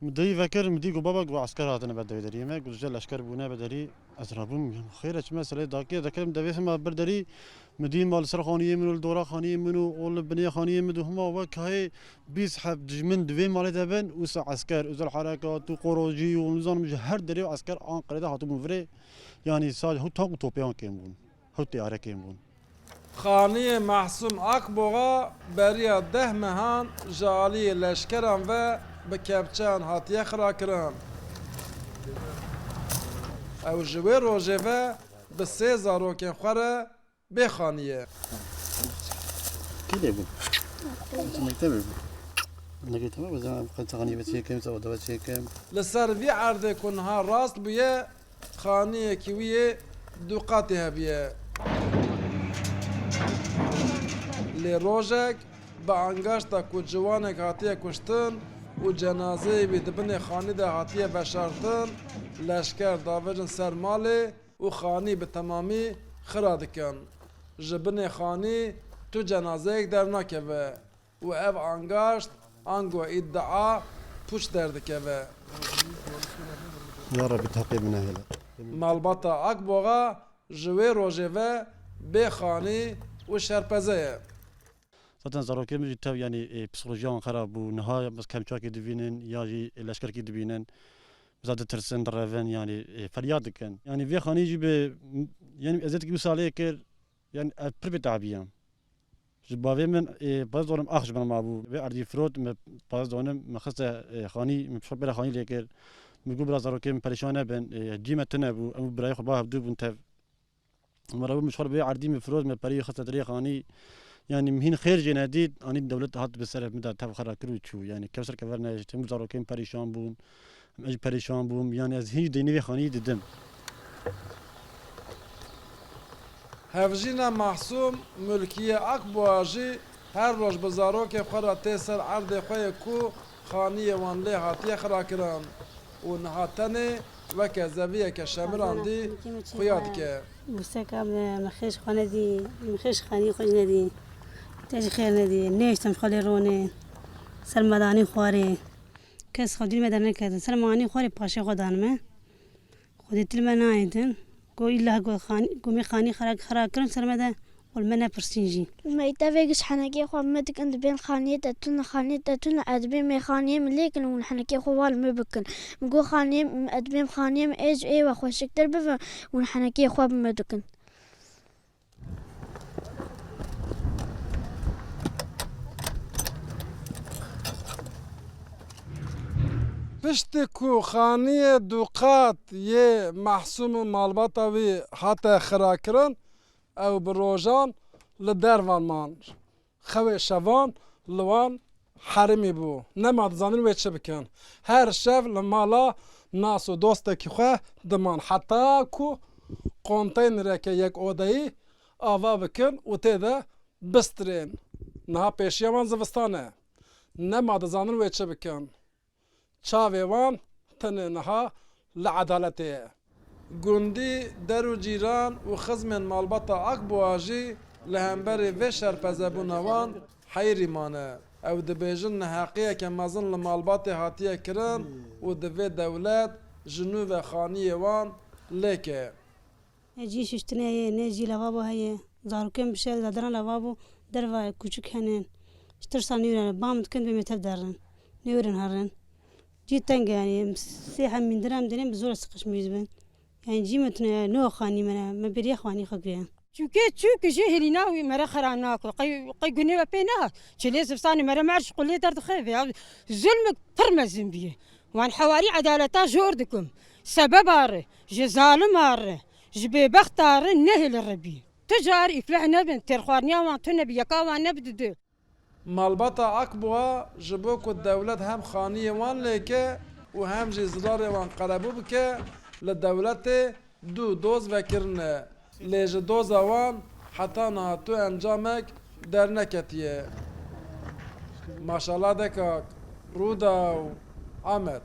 مدي فكر مدي جو بابا جو عسكر هاتنا بدري دري ما جو جل عسكر بونا بدري أزرابهم خير أشما سلة داكية ذكر مدي ما بردري مدي مال سر خانية منو الدورة خانية منو أول بنية خانية منو هما وك هاي بيسحب دجمن دوين مال تبن وس عسكر وزر حركات وقروجي ونظام جهر دري عسكر عن قريده هاتو مفري يعني سال هو تانك توبيان كيمون هو تياره كيمون خانیه محسوم اکبوغا بریا ده مهان جالی لشکران و بکبچان هاتیه خرا کرن او جوی روژه و به 3 زاروکن خوره بخانیه كده يقول مكتبه نقيت ما بس قد تغني بس كم سوى بس كم لسر وی عرضه کنها راست بیه خانیه کیویه دوقاتها بیه لی روژک با انگاشتا کو جوانک هاتیه کشتن و جنازه بی دبن خانی ده هاتیه بشارتن لشکر داوجن سر ماله و خانی به تمامی خرا دکن جبن خانی تو جنازه یک در نکوه و او انگاشت انگو ادعا پوش در دکوه يا رب تحقق من هلا مالباتا اکبوغا جوی روژه و به خانی و شرپزه zaten zaroke mi tav yani psikolojiyan xarab bu nihaya bas kemçaki dibinin ya jî leşkerkî dibinin zade tirsin derevin yani feryad dikin yani vê xanî jî bi yani ezet gibi salê kir yani pir bê tabiyam ji bavê min baz donim ax ji min mabû vê erdî firot me baz donim me xiste xanî me pişt bêra xanî lê kir me got biraz zarokê min perîşan nebin cîme tune bû em birayê xwe ba hevdû bûn tev me rabû mişxor vê erdî me firot me perî xiste derê xanî يعني مهين خير جناديد أنا الدولة هات بسرعة مدة تفخر كروتشو يعني كسر كفرنا تيمو زاروكين بريشان بون أج بريشان بون يعني از هيج ديني خاني ددم هفجینا محسوم ملکیه اکبواجی هر روز بزارو که خورا تیسر عرض خوی کو خانی وانلی هاتیه خرا کرن و نهاتنه وکه زویه که شمران دی خویاد که مستقام مخیش خانه دی مخیش خانی خوش ندی تاج خیر ندی نیشتم خالی رونه سلمدانی خواره کس خودی مدرن نکردن سلمانی خواره پاشه خودانمه خودی تل من نایدن گو ایلا گو خانی گو می خانی خرا کرن سلمده قول منا پرسینجی ما يتفقش حنكي خو مدك عند بين خانية تتون أدبين مي خانية مليكن ونحنكي خوال مبكن مقو خانية أدبين خانية إيج إيه وخوشك دربه ونحنكي خو بمدكن پشت کو خانی دوقات یه محسوم مالباتا وی حتی خرا کرن او بروجان لدروان مان خوی شوان لوان حرمی بو نماد زانن وی چه بکن هر شب لمالا ناس و دوسته کی خواه دمان حتی کو قونتینره که یک اودایی آوا بکن و تیده بسترین نها پیشیوان زوستانه نماد زانن وی چه بکن چاوی وان تنه نها لعدالته گوندی در و جیران و خزمن مالباتا اکبواجی لهمبری و شرپزه بونوان حیری مانه او دبیجن نحقیه که مزن لمالبات هاتیه کرن و دوی دولت جنو و خانی وان لیکه نجی ششتنه نجی لوابو هی زاروکم بشه دادران لوابو دروا کوچک هنن اشتر سال نیورن بامد کند بمیتف درن نیورن هرن جيتنج يعني سيحة من درام دنيم بزور سقش ميزبن يعني جيمتنا نو خاني منا ما بري خاني خقيا شوكي جهلنا ومرا خرانا قي قني بينها شلي زفصاني مرا معرش قولي درد خيف ظلمك فرمزن بيه وان حواري عدالتا جوردكم سبب اره جزالم اره جبي بختار نهل الربي تجار يفلحنا بنت ترخوارنيا وان تنبي يقاوان نبدو مالباتا اکبوا جبو کو دولت هم خانی وان لیکه و هم جزرار وان قربو بکه لدولت دو دوز وکرنه لیج دوز وان حتی نهاتو انجامک در نکتیه ماشالله دکاک رودا و آمد